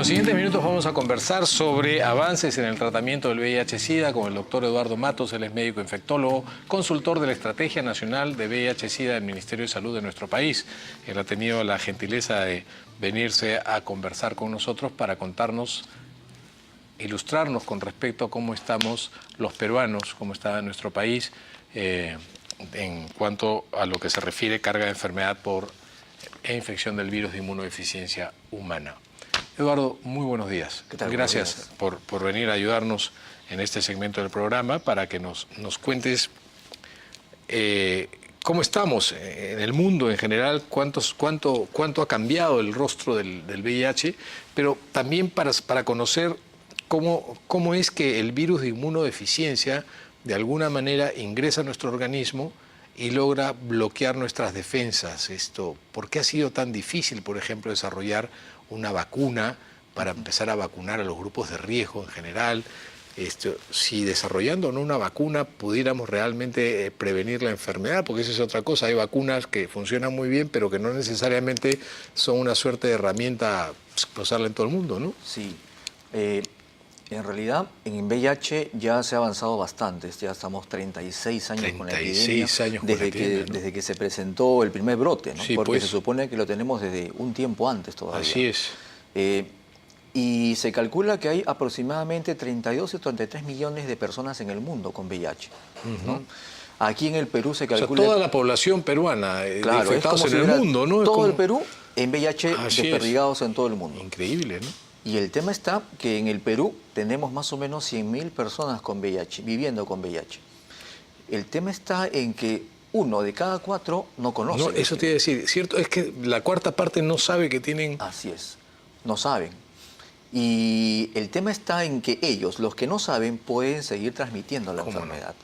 los siguientes minutos vamos a conversar sobre avances en el tratamiento del VIH-Sida con el doctor Eduardo Matos. Él es médico infectólogo, consultor de la Estrategia Nacional de VIH-Sida del Ministerio de Salud de nuestro país. Él ha tenido la gentileza de venirse a conversar con nosotros para contarnos, ilustrarnos con respecto a cómo estamos los peruanos, cómo está nuestro país en cuanto a lo que se refiere carga de enfermedad por infección del virus de inmunodeficiencia humana. Eduardo, muy buenos días. ¿Qué tal? Gracias por venir a ayudarnos en este segmento del programa para que nos cuentes cómo estamos en el mundo en general, cuánto ha cambiado el rostro del VIH, pero también para conocer cómo es que el virus de inmunodeficiencia de alguna manera ingresa a nuestro organismo y logra bloquear nuestras defensas. ¿Por qué ha sido tan difícil, por ejemplo, desarrollar una vacuna para empezar a vacunar a los grupos de riesgo en general? Si desarrollando una vacuna pudiéramos realmente prevenir la enfermedad, porque esa es otra cosa. Hay vacunas que funcionan muy bien, pero que no necesariamente son una suerte de herramienta para usarla en todo el mundo, ¿no? Sí. En realidad, en VIH ya se ha avanzado bastante. Ya estamos 36 años con la epidemia. 36 años con la epidemia, ¿no? Desde que se presentó el primer brote, ¿no? Sí, porque pues se supone que lo tenemos desde un tiempo antes todavía. Así es. Y se calcula que hay aproximadamente 32 o 33 millones de personas en el mundo con VIH, ¿no? Aquí en el Perú se calcula... O sea, toda la población peruana claro, infectados en el mundo, ¿no? Todo el Perú en VIH desperdigados en todo el mundo. Increíble, ¿no? Y el tema está que en el Perú tenemos más o menos 100.000 personas con VIH, viviendo con VIH. El tema está en que 1 de cada 4 no conoce. No, eso te iba a decir, ¿cierto? Es que la cuarta parte no sabe que tienen... Así es, no saben. Y el tema está en que ellos, los que no saben, pueden seguir transmitiendo la enfermedad.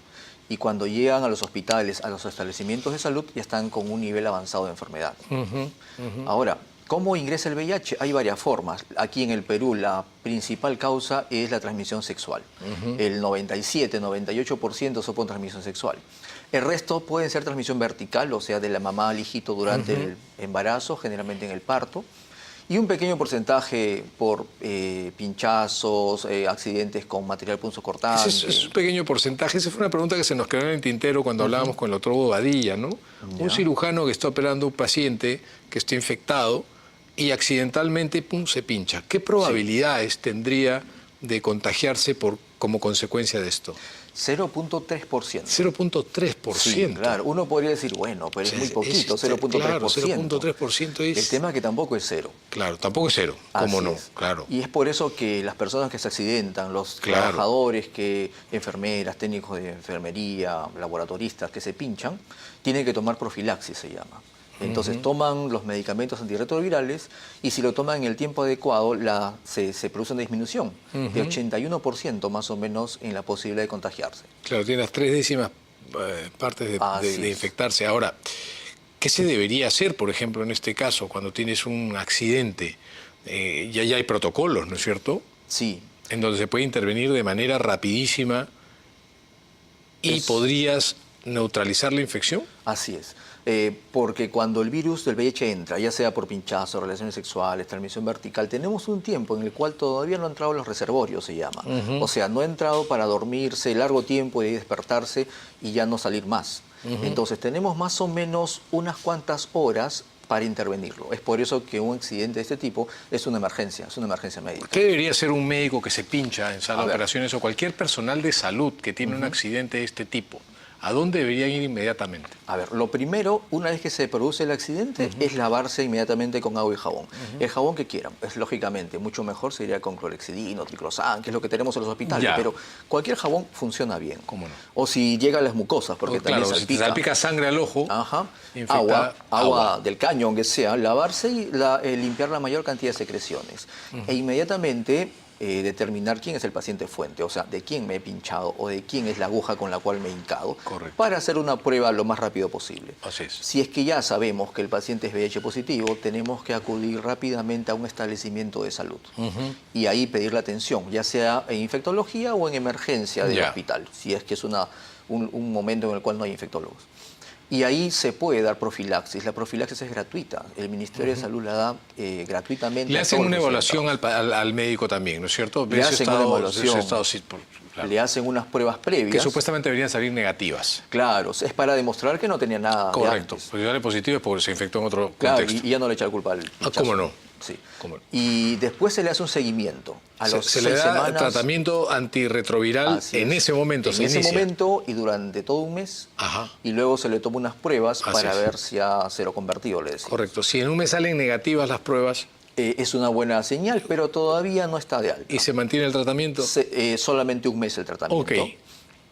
Y cuando llegan a los hospitales, a los establecimientos de salud, ya están con un nivel avanzado de enfermedad. Ahora, ¿cómo ingresa el VIH? Hay varias formas. Aquí en el Perú la principal causa es la transmisión sexual. El 97-98% son por transmisión sexual. El resto puede ser transmisión vertical, o sea, de la mamá al hijito durante el embarazo, generalmente en el parto. Y un pequeño porcentaje por pinchazos, accidentes con material punzocortante. Es un pequeño porcentaje. Esa fue una pregunta que se nos quedó en el tintero cuando hablábamos con el doctor Bobadilla, ¿no? Un cirujano que está operando a un paciente que está infectado y accidentalmente se pincha. ¿Qué probabilidades tendría de contagiarse como consecuencia de esto? 0.3%. 0.3%. Sí, claro. Uno podría decir, bueno, pero es muy poquito, 0.3%. Claro, 0.3% es... El tema es que tampoco es cero. Claro, tampoco es cero. ¿Cómo no? Claro. Y es por eso que las personas que se accidentan, los trabajadores, enfermeras, técnicos de enfermería, laboratoristas que se pinchan, tienen que tomar profilaxis, se llama. Entonces toman los medicamentos antirretrovirales y si lo toman en el tiempo adecuado se produce una disminución de 81% más o menos en la posibilidad de contagiarse. Claro, tiene las 3/10 partes de infectarse. Ahora, ¿qué se debería hacer, por ejemplo, en este caso, cuando tienes un accidente? Ya hay protocolos, ¿no es cierto? Sí. En donde se puede intervenir de manera rapidísima y podrías neutralizar la infección. Así es. Porque cuando el virus del VIH entra, ya sea por pinchazo, relaciones sexuales, transmisión vertical, tenemos un tiempo en el cual todavía no ha entrado los reservorios, se llama. O sea, no ha entrado para dormirse largo tiempo y despertarse y ya no salir más. Entonces tenemos más o menos unas cuantas horas para intervenirlo. Es por eso que un accidente de este tipo es una emergencia médica. ¿Qué debería hacer un médico que se pincha en sala de operaciones o cualquier personal de salud que tiene un accidente de este tipo? ¿A dónde deberían ir inmediatamente? A ver, lo primero, una vez que se produce el accidente, es lavarse inmediatamente con agua y jabón. El jabón que quieran, es lógicamente mucho mejor sería con clorexidina o triclosan, que es lo que tenemos en los hospitales, pero cualquier jabón funciona bien. ¿Cómo no? O si llega a las mucosas, porque también salpica. Si te salpica sangre al ojo, agua del caño, aunque sea, lavarse y limpiar la mayor cantidad de secreciones. E inmediatamente determinar quién es el paciente fuente, o sea, de quién me he pinchado o de quién es la aguja con la cual me he hincado, para hacer una prueba lo más rápido posible. Así es. Si es que ya sabemos que el paciente es VIH positivo, tenemos que acudir rápidamente a un establecimiento de salud y ahí pedir la atención, ya sea en infectología o en emergencia del hospital, si es que es un momento en el cual no hay infectólogos. Y ahí se puede dar profilaxis. La profilaxis es gratuita. El Ministerio de Salud la da gratuitamente. Le a hacen todos una los evaluación infectados. al médico también, ¿no es cierto? Le hacen una evaluación. Claro. Le hacen unas pruebas previas. Que supuestamente deberían salir negativas. Claro, es para demostrar que no tenía nada. Correcto. De antes. Pues sale positivo es porque se infectó en otro Claro, contexto. y ya no le echa la culpa al pinchazo. ¿Cómo no? Sí. ¿Cómo no? Y después se le hace un seguimiento. A los Se 6 le da semanas. tratamiento antirretroviral Así en es. ese momento. En se ese inicia. momento y durante todo un mes. Ajá. Y luego se le toma unas pruebas Así para es. ver si ha seroconvertido, le decimos. Correcto. Si en un mes salen negativas las pruebas Es una buena señal, pero todavía no está de alta. y se mantiene el tratamiento. Solamente un mes el tratamiento. Ok.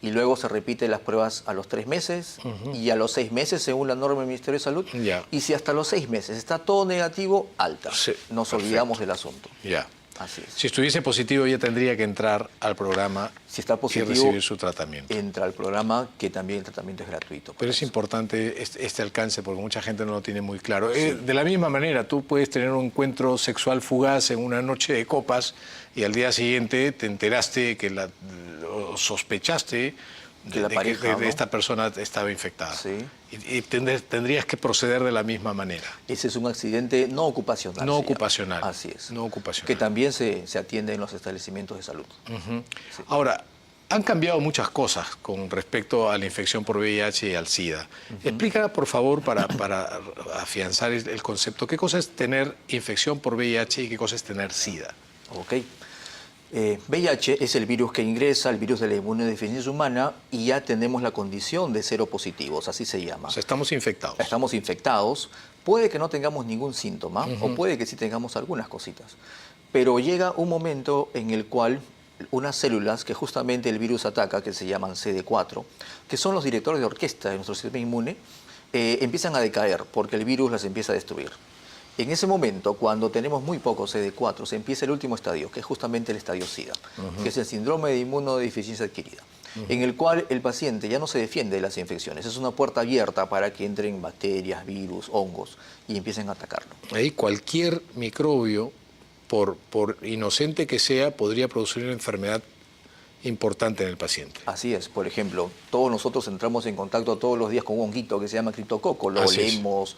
Y luego se repiten las pruebas a los 3 meses y a los 6 meses, según la norma del Ministerio de Salud. Ya. Y si hasta los 6 meses está todo negativo, alta. Sí, Nos perfecto. olvidamos del asunto. Ya. Así es. Si estuviese positivo ya tendría que entrar al programa Si está y positivo, recibir su tratamiento. entra al programa, que también el tratamiento es gratuito. Pero es importante este alcance porque mucha gente no lo tiene muy claro. De la misma manera, tú puedes tener un encuentro sexual fugaz en una noche de copas y al día siguiente te enteraste que o sospechaste Que la pareja, de ¿no? esta persona estaba infectada. Sí. Y tendrías que proceder de la misma manera. Ese es un accidente no ocupacional. No se llama. ocupacional. Así es. No ocupacional. Que también se atiende en los establecimientos de salud. Sí. Ahora, han cambiado muchas cosas con respecto a la infección por VIH y al SIDA. Explica, por favor, para afianzar el concepto, ¿qué cosa es tener infección por VIH y qué cosa es tener SIDA? Ok. VIH es el virus que ingresa, el virus de la inmunodeficiencia humana, y ya tenemos la condición de seropositivos, así se llama. O sea, estamos infectados. Estamos infectados, puede que no tengamos ningún síntoma, o puede que sí tengamos algunas cositas, pero llega un momento en el cual unas células que justamente el virus ataca, que se llaman CD4, que son los directores de orquesta de nuestro sistema inmune, empiezan a decaer porque el virus las empieza a destruir. En ese momento, cuando tenemos muy poco CD4, se empieza el último estadio, que es justamente el estadio SIDA, que es el síndrome de inmunodeficiencia adquirida, en el cual el paciente ya no se defiende de las infecciones. Es una puerta abierta para que entren bacterias, virus, hongos y empiecen a atacarlo. Ahí cualquier microbio, por inocente que sea, podría producir una enfermedad importante en el paciente. Así es. Por ejemplo, todos nosotros entramos en contacto todos los días con un honguito que se llama criptococo. Lo Así es. olemos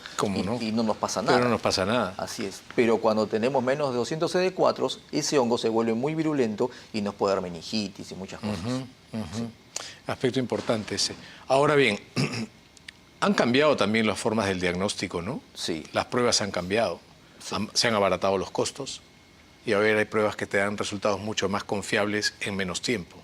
y no nos pasa nada. Pero no nos pasa nada. Así es. Pero cuando tenemos menos de 200 CD4, ese hongo se vuelve muy virulento y nos puede dar meningitis y muchas cosas. Sí. Aspecto importante ese. Ahora bien, han cambiado también las formas del diagnóstico, ¿no? Sí. Las pruebas han cambiado, Sí. se han abaratado los costos y ahora hay pruebas que te dan resultados mucho más confiables en menos tiempo.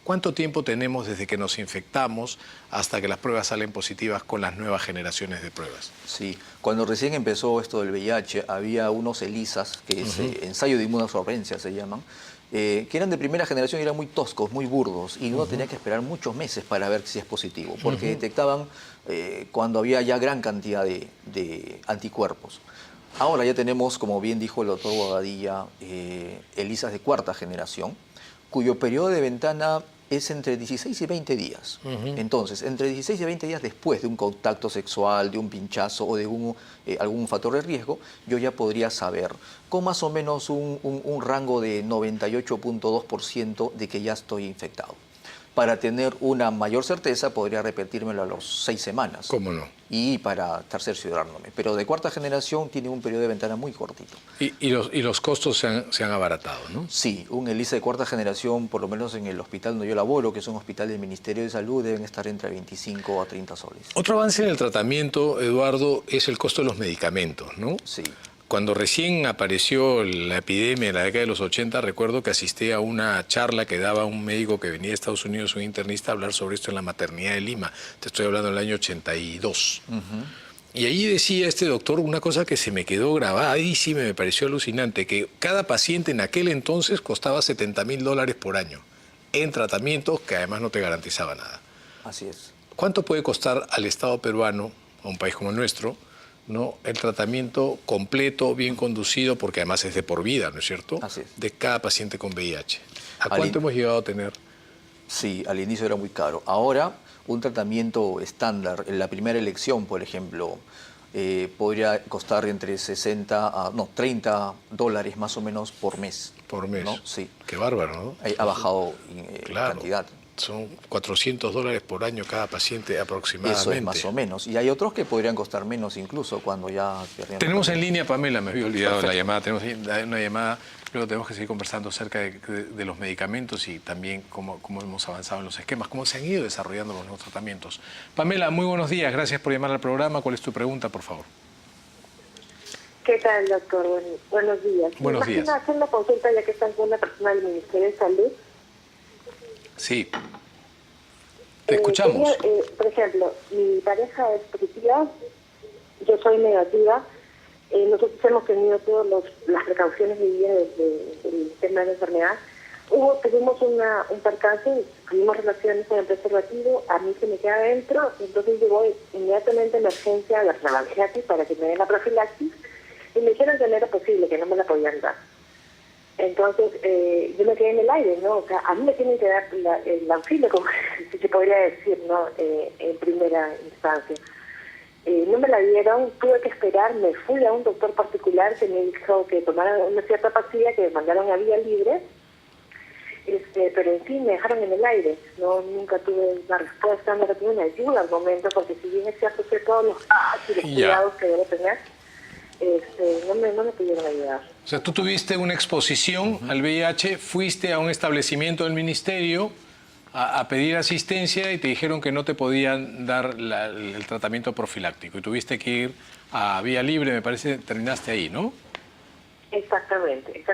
¿Cuánto tiempo tenemos desde que nos infectamos hasta que las pruebas salen positivas con las nuevas generaciones de pruebas? Sí, cuando recién empezó esto del VIH, había unos ELISAs, que es ensayo de inmunosorvencia se llaman, que eran de primera generación y eran muy toscos, muy burdos, y uno tenía que esperar muchos meses para ver si es positivo, porque detectaban cuando había ya gran cantidad de anticuerpos. Ahora ya tenemos, como bien dijo el doctor Bobadilla, ELISAs de cuarta generación, cuyo periodo de ventana es entre 16 y 20 días. Entonces, entre 16 y 20 días después de un contacto sexual, de un pinchazo o de algún factor de riesgo, yo ya podría saber con más o menos un rango de 98.2% de que ya estoy infectado. Para tener una mayor certeza, podría repetírmelo a las 6 semanas. ¿Cómo no? Y para estar cerciorándome. Pero de cuarta generación tiene un periodo de ventana muy cortito. Y los costos se han abaratado, ¿no? Sí, un ELISA de cuarta generación, por lo menos en el hospital donde yo laboro, que es un hospital del Ministerio de Salud, deben estar entre 25 a 30 soles. Otro avance en el tratamiento, Eduardo, es el costo de los medicamentos, ¿no? Sí. Cuando recién apareció la epidemia en la década de los 80, recuerdo que asistí a una charla que daba un médico que venía de Estados Unidos, un internista, a hablar sobre esto en la maternidad de Lima. Te estoy hablando del año 82. Y allí decía este doctor una cosa que se me quedó grabada y sí me pareció alucinante, que cada paciente en aquel entonces costaba $70.000 por año, en tratamientos que además no te garantizaba nada. Así es. ¿Cuánto puede costar al Estado peruano, a un país como el nuestro, ¿no?, el tratamiento completo, bien conducido, porque además es de por vida, ¿no es cierto?, Así es. de cada paciente con VIH? ¿A cuánto hemos llegado a tener? Sí, al inicio era muy caro. Ahora, un tratamiento estándar, en la primera elección, por ejemplo, podría costar entre $30 más o menos por mes. Por mes. ¿No? Sí. Qué bárbaro, ¿no? Ha bajado Claro. cantidad. Son $400 por año cada paciente aproximadamente. Eso es más o menos. Y hay otros que podrían costar menos incluso cuando ya... Tenemos en línea, Pamela, me había olvidado la llamada. Tenemos una llamada, luego tenemos que seguir conversando acerca de los medicamentos y también cómo hemos avanzado en los esquemas, cómo se han ido desarrollando los nuevos tratamientos. Pamela, muy buenos días, gracias por llamar al programa. ¿Cuál es tu pregunta, por favor? ¿Qué tal, doctor? Buenos días. Buenos días. ¿Me hacer la consulta ya que está con una persona del Ministerio de Salud? Sí. Te escuchamos. Por ejemplo, mi pareja es positiva, yo soy negativa. Nosotros hemos tenido todas las precauciones debidas desde el tema de la enfermedad. Tuvimos un percance, tuvimos relaciones con el preservativo, a mí se me queda adentro, entonces yo voy inmediatamente a emergencia a la Revalgiati para que me den la profilaxis y me dijeron que no era posible, que no me la podían dar. Entonces, yo me quedé en el aire, ¿no? O sea, a mí me tienen que dar el auxilio, como si se podría decir, ¿no? En primera instancia. No me la dieron, tuve que esperar, me fui a un doctor particular que me dijo que tomara una cierta pastilla que me mandaron a vía libre, pero en fin, me dejaron en el aire. Nunca tuve una respuesta, nunca tuve una ayuda al momento, porque si bien es cierto que todos los cuidados que debo tener, no me pudieron ayudar. O sea, tú tuviste una exposición al VIH, fuiste a un establecimiento del ministerio a pedir asistencia y te dijeron que no te podían dar el tratamiento profiláctico y tuviste que ir a vía libre, me parece, terminaste ahí, ¿no? Exactamente.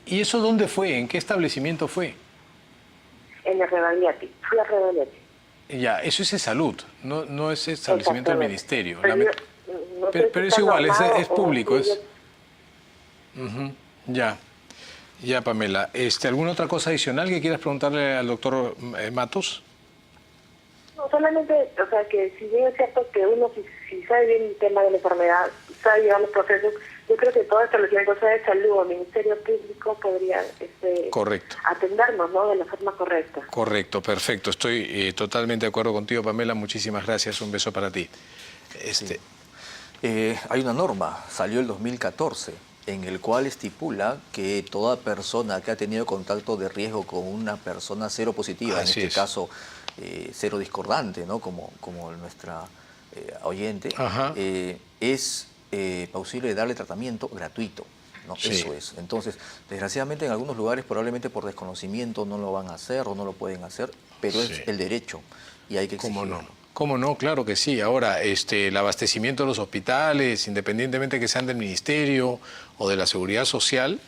¿Y eso dónde fue? ¿En qué establecimiento fue? En el Revalgiati, fui a Revalgiati. Ya, eso es de salud, no es establecimiento del ministerio. Pero es está igual, normado es público. Ya, Pamela. ¿Alguna otra cosa adicional que quieras preguntarle al doctor Matos? No, solamente, o sea, que si bien es cierto que uno, si sabe bien el tema de la enfermedad, sabe llevar los procesos, yo creo que todo establecimiento, sea de salud o ministerio público, podría Correcto. atendernos, ¿no?, de la forma correcta. Correcto, perfecto. Estoy totalmente de acuerdo contigo, Pamela. Muchísimas gracias. Un beso para ti. Sí. Hay una norma, salió el 2014, en el cual estipula que toda persona que ha tenido contacto de riesgo con una persona seropositiva, en este caso cero discordante, ¿no? como nuestra oyente, es posible darle tratamiento gratuito, ¿no? Sí. Eso es. Entonces, desgraciadamente en algunos lugares probablemente por desconocimiento no lo van a hacer o no lo pueden hacer, pero es el derecho y hay que exigirlo. ¿Cómo no? Claro que sí. Ahora, el abastecimiento de los hospitales, independientemente que sean del Ministerio o de la Seguridad Social,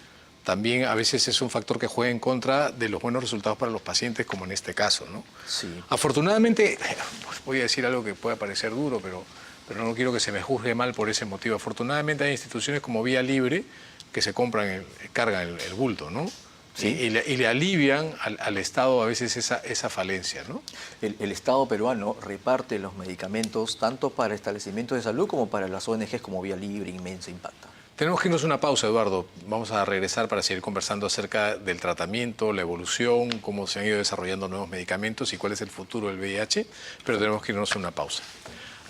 también a veces es un factor que juega en contra de los buenos resultados para los pacientes, como en este caso, ¿no? Sí. Afortunadamente, voy a decir algo que pueda parecer duro, pero no quiero que se me juzgue mal por ese motivo. Afortunadamente hay instituciones como Vía Libre que se cargan el bulto, ¿no? Sí. Y le alivian al Estado a veces esa falencia, ¿no? El Estado peruano reparte los medicamentos tanto para establecimientos de salud como para las ONGs como Vía Libre, Inmensa, Impacta. Tenemos que irnos a una pausa, Eduardo. Vamos a regresar para seguir conversando acerca del tratamiento, la evolución, cómo se han ido desarrollando nuevos medicamentos y cuál es el futuro del VIH, pero tenemos que irnos a una pausa.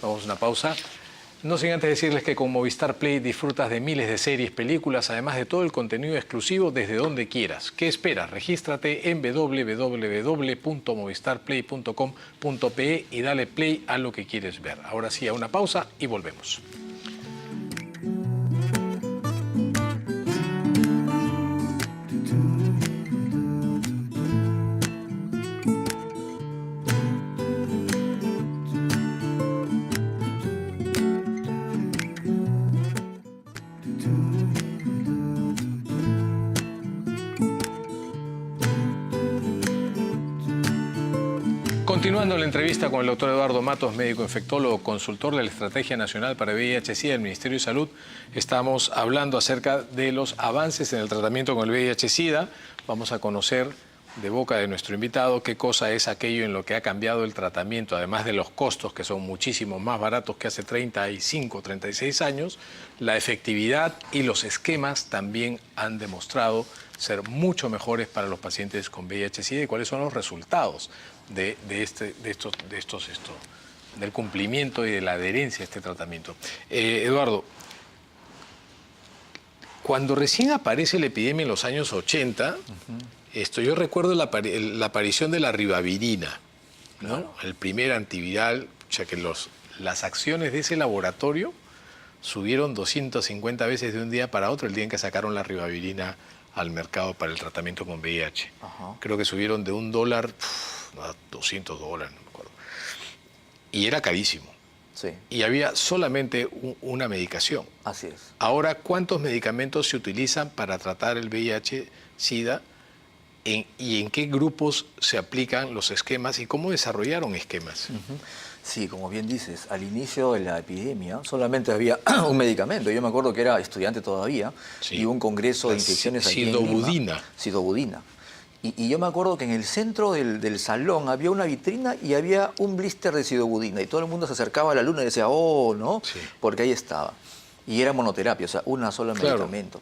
Vamos a una pausa. No sin antes decirles que con Movistar Play disfrutas de miles de series, películas, además de todo el contenido exclusivo desde donde quieras. ¿Qué esperas? Regístrate en www.movistarplay.com.pe y dale play a lo que quieres ver. Ahora sí, a una pausa y volvemos. Continuando la entrevista con el doctor Eduardo Matos, médico infectólogo, consultor de la Estrategia Nacional para VIH-Sida del Ministerio de Salud, estamos hablando acerca de los avances en el tratamiento con el VIH-Sida. Vamos a conocer de boca de nuestro invitado qué cosa es aquello en lo que ha cambiado el tratamiento, además de los costos, que son muchísimo más baratos que hace 35, 36 años, la efectividad y los esquemas también han demostrado ser mucho mejores para los pacientes con VIH-Sida y cuáles son los resultados del cumplimiento y de la adherencia a este tratamiento. Eduardo, cuando recién aparece la epidemia en los años 80, Yo recuerdo la aparición de la ribavirina, ¿no? Claro. El primer antiviral, o sea que las acciones de ese laboratorio subieron 250 veces de un día para otro el día en que sacaron la ribavirina al mercado para el tratamiento con VIH. Ajá. Creo que subieron de $1 a $200, no me acuerdo. Y era carísimo. Sí, Y había solamente una medicación. así es. Ahora, ¿cuántos medicamentos se utilizan para tratar el VIH-Sida? ¿Y en qué grupos se aplican los esquemas y cómo desarrollaron esquemas? Sí, como bien dices, al inicio de la epidemia solamente había un medicamento. Yo me acuerdo que era estudiante todavía Sí. y hubo un congreso de La infecciones aquí en Lima. sidobudina. Sidobudina. Y yo me acuerdo que en el centro del salón había una vitrina y había un blister de sidobudina y todo el mundo se acercaba a la luna y decía, oh, ¿no? Sí. Porque ahí estaba. Y era monoterapia, o sea, una sola Claro. medicamento.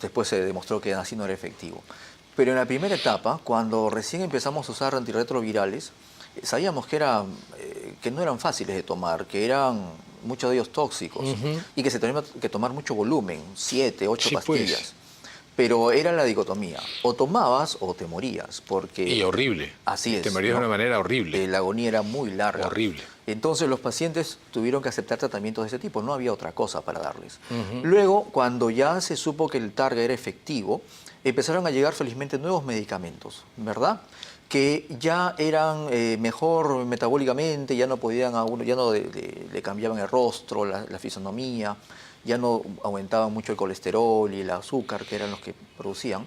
Después se demostró que así no era efectivo. Pero en la primera etapa, cuando recién empezamos a usar antirretrovirales, sabíamos que no eran fáciles de tomar, que eran muchos de ellos tóxicos y que se tenía que tomar mucho volumen, 7, 8 Sí, pastillas. pues. Pero era la dicotomía, o tomabas o te morías, porque... Y horrible. Así es. Te morías de ¿no? una manera horrible. La agonía era muy larga. Horrible. Entonces los pacientes tuvieron que aceptar tratamientos de ese tipo, no había otra cosa para darles. Luego, cuando ya se supo que el Targa era efectivo, empezaron a llegar felizmente nuevos medicamentos, ¿verdad? Que ya eran mejor metabólicamente, ya no podían a uno, ya no le cambiaban el rostro, la fisonomía, ya no aumentaban mucho el colesterol y el azúcar, que eran los que producían,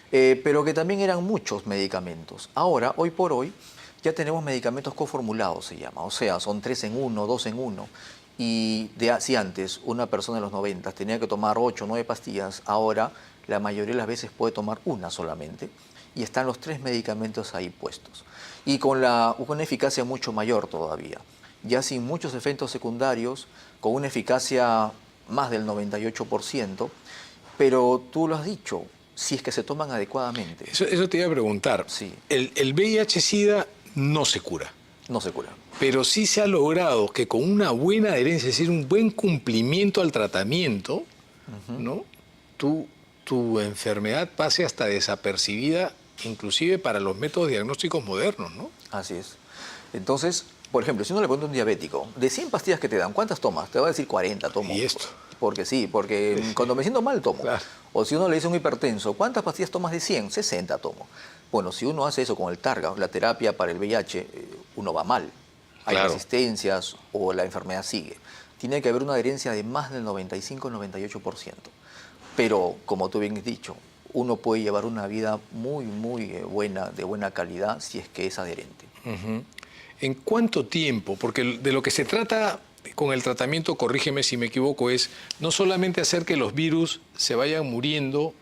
pero que también eran muchos medicamentos. Ahora, hoy por hoy, ya tenemos medicamentos coformulados, se llama, o sea, son 3 en 1, 2 en 1. Y si antes una persona en los 90 tenía que tomar 8 o 9 pastillas, ahora la mayoría de las veces puede tomar una solamente y están los 3 medicamentos ahí puestos. Y con una eficacia mucho mayor todavía, ya sin muchos efectos secundarios, con una eficacia más del 98%, pero tú lo has dicho, si es que se toman adecuadamente, Eso te iba a preguntar. Sí. El VIH-Sida no se cura, no se cura. pero sí se ha logrado que con una buena adherencia, es decir, un buen cumplimiento al tratamiento, ¿no? Tu enfermedad pase hasta desapercibida, inclusive para los métodos diagnósticos modernos, ¿no? Así es. Entonces, por ejemplo, si uno le pregunta a un diabético, de 100 pastillas que te dan, ¿cuántas tomas? Te va a decir 40 tomo. Y esto. Porque sí, porque cuando me siento mal tomo. Claro. O si uno le dice a un hipertenso, ¿cuántas pastillas tomas de 100? 60 tomo. Bueno, si uno hace eso con el Targa, la terapia para el VIH, uno va mal. Hay Claro. resistencias o la enfermedad sigue. Tiene que haber una adherencia de más del 95-98%. Pero, como tú bien has dicho, uno puede llevar una vida muy, muy buena, de buena calidad, si es que es adherente. ¿En cuánto tiempo? Porque de lo que se trata con el tratamiento, corrígeme si me equivoco, es no solamente hacer que los virus se vayan muriendo,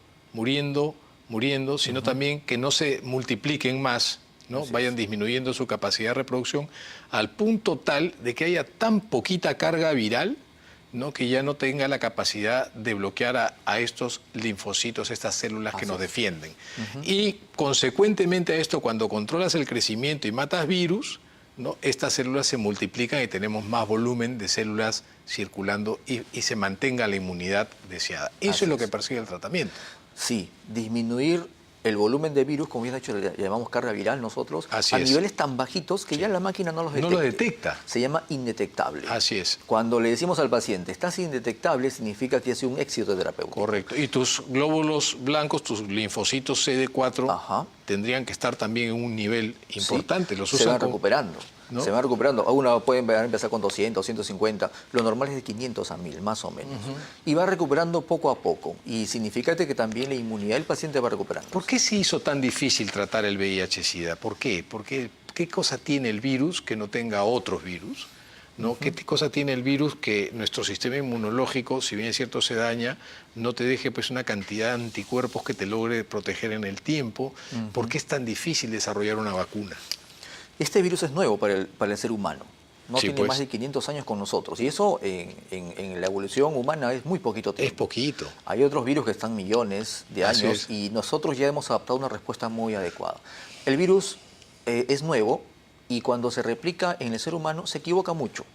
sino también que no se multipliquen más, ¿no? Así Vayan es. disminuyendo su capacidad de reproducción al punto tal de que haya tan poquita carga viral, ¿no? Que ya no tenga la capacidad de bloquear a estos linfocitos, estas células que Así nos es. defienden. Y consecuentemente a esto, cuando controlas el crecimiento y matas virus, ¿no? Estas células se multiplican y tenemos más volumen de células circulando y se mantenga la inmunidad deseada. Eso Así es lo es. que persigue el tratamiento. Sí, disminuir el volumen de virus, como bien ha dicho, le llamamos carga viral nosotros, Así a es. niveles tan bajitos que ya la máquina no los No detecta. lo detecta. Se llama indetectable. Así es. Cuando le decimos al paciente, estás indetectable, significa que ha sido un éxito terapéutico. Correcto. Y tus glóbulos blancos, tus linfocitos CD4, Ajá. tendrían que estar también en un nivel importante. Sí, Los se usan van con- recuperando. ¿no? Se van recuperando. Uno puede empezar con 200, 150. Lo normal es de 500 a 1000, más o menos. Y va recuperando poco a poco. Y significa que también la inmunidad del paciente va recuperando. ¿Por qué se hizo tan difícil tratar el VIH-Sida? ¿Por qué? ¿Qué cosa tiene el virus que no tenga otros virus? ¿No? ¿Qué cosa tiene el virus que nuestro sistema inmunológico, si bien es cierto se daña, no te deje pues una cantidad de anticuerpos que te logre proteger en el tiempo? ¿Por qué es tan difícil desarrollar una vacuna? Este virus es nuevo para el ser humano. No Sí, tiene pues. más de 500 años con nosotros. Y eso en la evolución humana es muy poquito Es tiempo. poquito. Hay otros virus que están millones de Así años es. y nosotros ya hemos adaptado una respuesta muy adecuada. El virus es nuevo y cuando se replica en el ser humano se equivoca mucho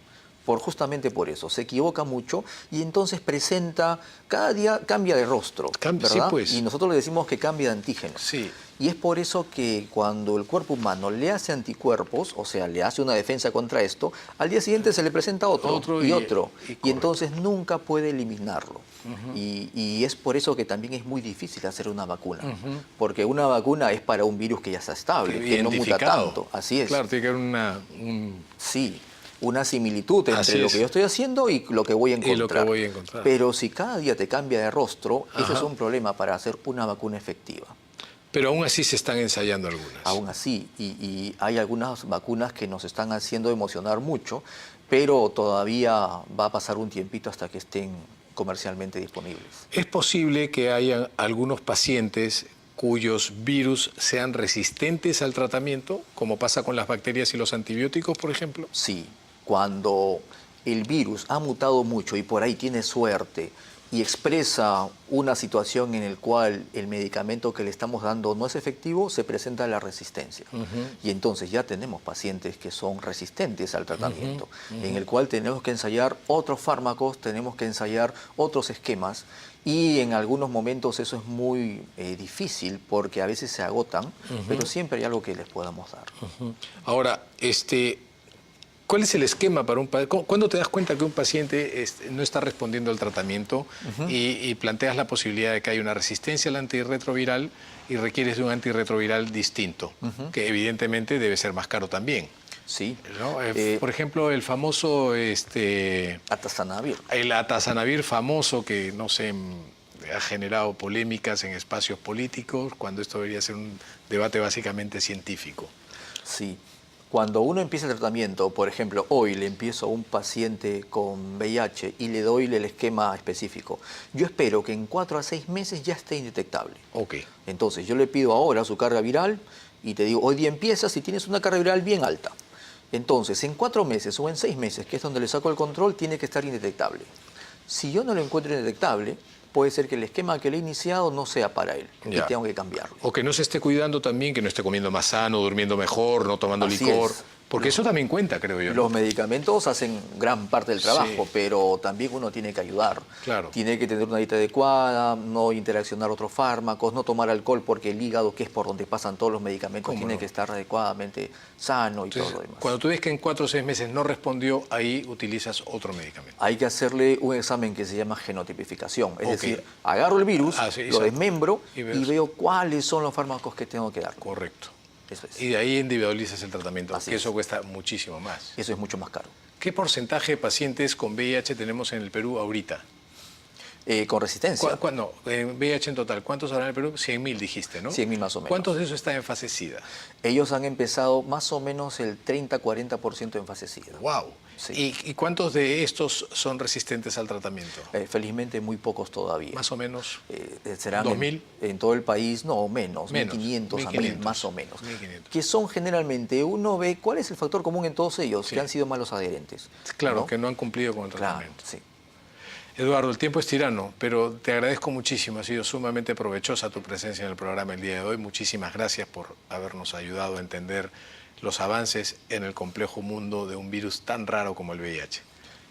justamente por eso. Se equivoca mucho y entonces presenta, cada día cambia de rostro, ¿verdad? Sí, pues. Y nosotros le decimos que cambia de antígeno. Sí. Y es por eso que cuando el cuerpo humano le hace anticuerpos, o sea, le hace una defensa contra esto, al día siguiente se le presenta otro y otro. Y entonces nunca puede eliminarlo. Y es por eso que también es muy difícil hacer una vacuna. Porque una vacuna es para un virus que ya está estable, que no muta tanto. Así es. Claro, tiene que haber Sí, una similitud entre lo que yo estoy haciendo y lo que voy a encontrar. Y lo que voy a encontrar. Pero si cada día te cambia de rostro, ese es un problema para hacer una vacuna efectiva. Pero aún así se están ensayando algunas. Aún así, y hay algunas vacunas que nos están haciendo emocionar mucho, pero todavía va a pasar un tiempito hasta que estén comercialmente disponibles. ¿Es posible que haya algunos pacientes cuyos virus sean resistentes al tratamiento, como pasa con las bacterias y los antibióticos, por ejemplo? Sí, cuando el virus ha mutado mucho y por ahí tiene suerte y expresa una situación en la cual el medicamento que le estamos dando no es efectivo, se presenta la resistencia. Y entonces ya tenemos pacientes que son resistentes al tratamiento, en el cual tenemos que ensayar otros fármacos, tenemos que ensayar otros esquemas, y en algunos momentos eso es muy difícil porque a veces se agotan, pero siempre hay algo que les podamos dar. Ahora, ¿cuál es el esquema para un paciente? ¿Cuándo te das cuenta que un paciente no está respondiendo al tratamiento y planteas la posibilidad de que hay una resistencia al antirretroviral y requieres de un antirretroviral distinto, que evidentemente debe ser más caro también? Sí. ¿No? Por ejemplo, el famoso... Atazanavir. El atazanavir famoso que, no sé, ha generado polémicas en espacios políticos, cuando esto debería ser un debate básicamente científico. Sí. Cuando uno empieza el tratamiento, por ejemplo, hoy le empiezo a un paciente con VIH y le doy el esquema específico, yo espero que en 4 a 6 meses ya esté indetectable. Ok. Entonces, yo le pido ahora su carga viral y te digo, hoy día empiezas y tienes una carga viral bien alta. Entonces, en 4 meses o en 6 meses, que es donde le saco el control, tiene que estar indetectable. Si yo no lo encuentro indetectable, puede ser que el esquema que le he iniciado no sea para él y tengo que cambiarlo. O que no se esté cuidando también, que no esté comiendo más sano, durmiendo mejor, no tomando licor. Porque eso también cuenta, creo yo. Los medicamentos hacen gran parte del trabajo, pero también uno tiene que ayudar. Claro. Tiene que tener una dieta adecuada, no interaccionar otros fármacos, no tomar alcohol porque el hígado, que es por donde pasan todos los medicamentos, tiene que estar adecuadamente sano y todo lo demás. Cuando tú ves que en 4 o 6 meses no respondió, ahí utilizas otro medicamento. Hay que hacerle un examen que se llama genotipificación. Es decir, agarro el virus, lo desmembro y veo cuáles son los fármacos que tengo que dar. Correcto. Eso es. Y de ahí individualizas el tratamiento, Así que es. eso cuesta muchísimo más. Eso es mucho más caro. ¿Qué porcentaje de pacientes con VIH tenemos en el Perú ahorita? Con resistencia. No, VIH en total, ¿cuántos habrá en el Perú? 100.000 dijiste, ¿no? 100.000 más o menos. ¿Cuántos de esos están en fase SIDA? Ellos han empezado más o menos el 30-40% en fase SIDA. ¡Wow! Sí. ¿Y cuántos de estos son resistentes al tratamiento? Felizmente muy pocos todavía. Más o menos. Serán 2.000. En todo el país, no, menos 1.500 a 1.000 más o menos. 1.500. Que son generalmente, uno ve cuál es el factor común en todos ellos, que han sido malos adherentes. Claro, ¿no? que no han cumplido con el tratamiento. Claro, sí. Eduardo, el tiempo es tirano, pero te agradezco muchísimo. Ha sido sumamente provechosa tu presencia en el programa el día de hoy. Muchísimas gracias por habernos ayudado a entender los avances en el complejo mundo de un virus tan raro como el VIH.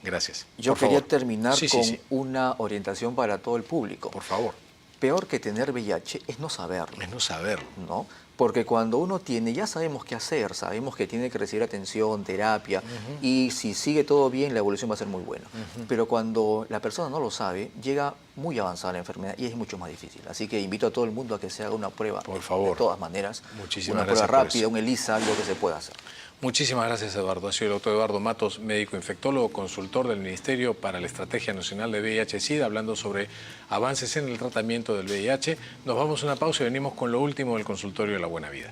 Gracias. Yo quería terminar con sí. una orientación para todo el público. Por favor. Peor que tener VIH es no saberlo. Es no saberlo. ¿No? Porque cuando uno tiene, ya sabemos qué hacer, sabemos que tiene que recibir atención, terapia, y si sigue todo bien, la evolución va a ser muy buena. Pero cuando la persona no lo sabe, llega muy avanzada la enfermedad y es mucho más difícil. Así que invito a todo el mundo a que se haga una prueba. Por favor. De todas maneras. Muchísimas una prueba gracias por rápida, eso. un ELISA, algo que se pueda hacer. Muchísimas gracias, Eduardo. Ha sido el doctor Eduardo Matos, médico infectólogo, consultor del Ministerio para la Estrategia Nacional de VIH-Sida, hablando sobre avances en el tratamiento del VIH. Nos vamos a una pausa y venimos con lo último del consultorio de la Buena Vida.